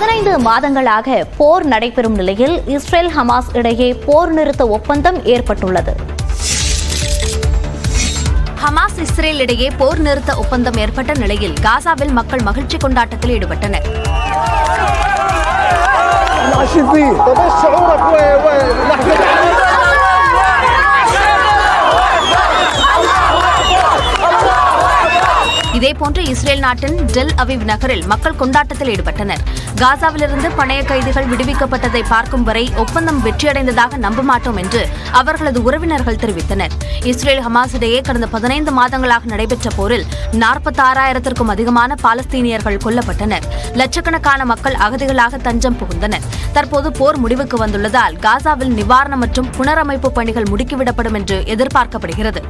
15 மாதங்களாக போர் நடைபெறும் நிலையில் இஸ்ரேல் ஹமாஸ் இடையே போர் நிறுத்த ஒப்பந்தம் ஏற்பட்டுள்ளது. ஹமாஸ் இஸ்ரேல் இடையே போர் நிறுத்த ஒப்பந்தம் ஏற்பட்ட நிலையில் காசாவில் மக்கள் மகிழ்ச்சி கொண்டாட்டத்தில் ஈடுபட்டனர். இதேபோன்று இஸ்ரேல் நாட்டின் டெல் அவிவ் நகரில் மக்கள் கொண்டாட்டத்தில் ஈடுபட்டனர். காசாவிலிருந்து பணைய கைதிகள் விடுவிக்கப்பட்டதை பார்க்கும் வரை ஒப்பந்தம் வெற்றியடைந்ததாக நம்ப மாட்டோம் என்று அவர்களது உறவினர்கள் தெரிவித்தனர். இஸ்ரேல் ஹமாஸ் இடையே கடந்த 15 மாதங்களாக நடைபெற்ற போரில் 46,000க்கும் அதிகமான பாலஸ்தீனியர்கள் கொல்லப்பட்டனர். லட்சக்கணக்கான மக்கள் அகதிகளாக தஞ்சம் புகுந்தனர். தற்போது போர் முடிவுக்கு வந்துள்ளதால் காசாவில் நிவாரணம் மற்றும் புனரமைப்பு பணிகள் முடுக்கிவிடப்படும் என்று எதிர்பார்க்கப்படுகிறது.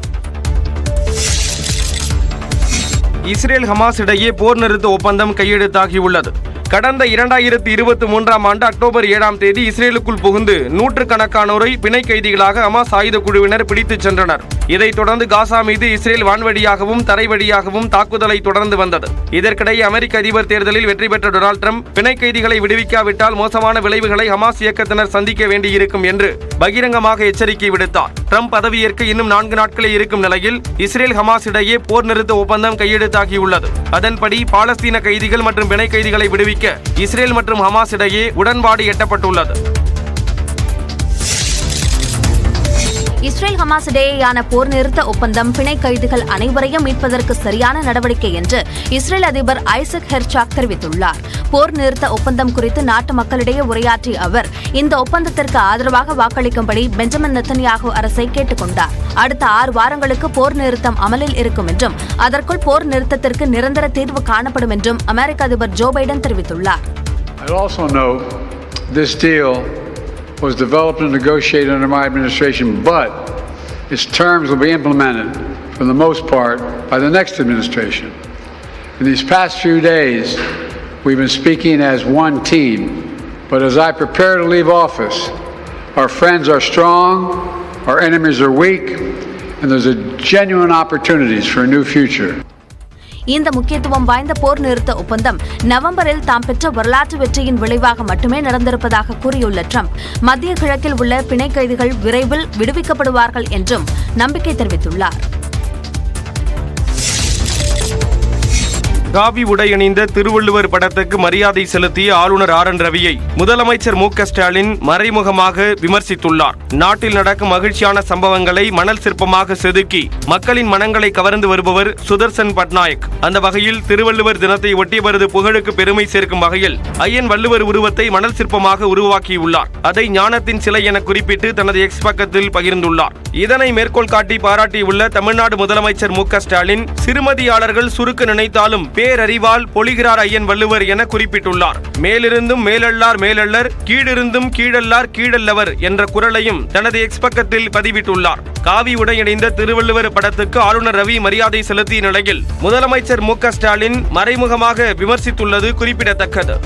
இஸ்ரேல் ஹமாஸ் இடையே போர் நிறுத்த ஒப்பந்தம் கையெழுத்தாகியுள்ளது. கடந்த 2023ஆம் ஆண்டு அக்டோபர் 7ஆம் தேதி இஸ்ரேலுக்குள் புகுந்து நூற்றுக்கணக்கானோரை பிணை கைதிகளாக ஹமாஸ் ஆயுத குழுவினர் பிடித்துச் சென்றனர். இதைத் தொடர்ந்து காசா மீது இஸ்ரேல் வான்வழியாகவும் தரை வழியாகவும் தாக்குதலை தொடர்ந்து வந்தது. இதற்கிடையே அமெரிக்க அதிபர் தேர்தலில் வெற்றி பெற்ற டொனால்ட் ட்ரம்ப் பிணை கைதிகளை விடுவிக்காவிட்டால் மோசமான விளைவுகளை ஹமாஸ் இயக்கத்தினர் சந்திக்க வேண்டியிருக்கும் என்று பகிரங்கமாக எச்சரிக்கை விடுத்தார். ட்ரம்ப் பதவியேற்க இன்னும் 4 நாட்களே இருக்கும் நிலையில் இஸ்ரேல் ஹமாஸ் இடையே போர் நிறுத்த ஒப்பந்தம் கையெழுத்தாகியுள்ளது. அதன்படி பாலஸ்தீன கைதிகள் மற்றும் பிணை கைதிகளை விடுவிக்க இஸ்ரேல் மற்றும் ஹமாஸ் இடையே உடன்பாடு எட்டப்பட்டுள்ளது. இஸ்ரேல் ஹமாஸ் இடையேயான போர் நிறுத்த ஒப்பந்தம் பிணை கைதிகள் அனைவரையும் மீட்பதற்கு சரியான நடவடிக்கை என்று இஸ்ரேல் அதிபர் ஐசக் ஹெர்சாக் தெரிவித்துள்ளார். போர் நிறுத்த ஒப்பந்தம் குறித்து நாட்டு மக்களிடையே உரையாற்றிய அவர் இந்த ஒப்பந்தத்திற்கு ஆதரவாக வாக்களிக்கும்படி பெஞ்சமின் நெத்தன்யாகு அரசை கேட்டுக் கொண்டார். அடுத்த 6 வாரங்களுக்கு போர் நிறுத்தம் அமலில் இருக்கும் என்றும் அதற்குள் போர் நிறுத்தத்திற்கு நிரந்தர தீர்வு காணப்படும் என்றும் அமெரிக்க அதிபர் ஜோ பைடன் தெரிவித்துள்ளார். Was developed and negotiated under my administration, but its terms will be implemented for the most part by the next administration. In these past few days, we've been speaking as one team, but as I prepare to leave office, our friends are strong, our enemies are weak, and there's a genuine opportunities for a new future. இந்த முக்கியத்துவம் வாய்ந்த போர் நிறுத்த ஒப்பந்தம் நவம்பரில் தாம் பெற்ற வரலாற்று வெற்றியின் விளைவாக மட்டுமே நடந்திருப்பதாக கூறியுள்ள ட்ரம்ப் மத்திய கிழக்கில் உள்ள பிணை கைதிகள் விரைவில் விடுவிக்கப்படுவார்கள் என்றும் நம்பிக்கை தெரிவித்துள்ளார். காவி உடை அணிந்த திருவள்ளுவர் படத்துக்கு மரியாதை செலுத்திய ஆளுநர் ஆர்.என். ரவியை முதலமைச்சர் மு.க. ஸ்டாலின் மறைமுகமாக விமர்சித்துள்ளார். நாட்டில் நடக்கும் மகிழ்ச்சியான சம்பவங்களை மணல் சிற்பமாக செதுக்கி மக்களின் மனங்களை கவர்ந்து வருபவர் சுதர்சன் பட்நாயக். அந்த வகையில் திருவள்ளுவர் தினத்தை ஒட்டியவரது புகழுக்கு பெருமை சேர்க்கும் வகையில் ஐயன் வள்ளுவர் உருவத்தை மணல் சிற்பமாக உருவாக்கியுள்ளார். அதை ஞானத்தின் சிலை என குறிப்பிட்டு தனது எக்ஸ் பக்கத்தில் பகிர்ந்துள்ளார். இதனை மேற்கோள் காட்டி பாராட்டியுள்ள தமிழ்நாடு முதலமைச்சர் மு.க. ஸ்டாலின் சிறுமதியாளர்கள் சுருக்க நினைத்தாலும் பேரறிவால் பொழிகிறார் ஐயன் வள்ளுவர் என குறிப்பிட்டுள்ளார். மேலிருந்தும் மேலல்லார் மேலல்லர், கீழிருந்தும் கீழல்லார் கீழல்லவர் என்ற குரலையும் தனது எக்ஸ் பக்கத்தில் பதிவிட்டுள்ளார். காவி உடையணிந்த திருவள்ளுவர் படத்துக்கு ஆளுநர் ரவி மரியாதை செலுத்திய நிலையில் முதலமைச்சர் மு.க. ஸ்டாலின் மறைமுகமாக விமர்சித்துள்ளது குறிப்பிடத்தக்கது.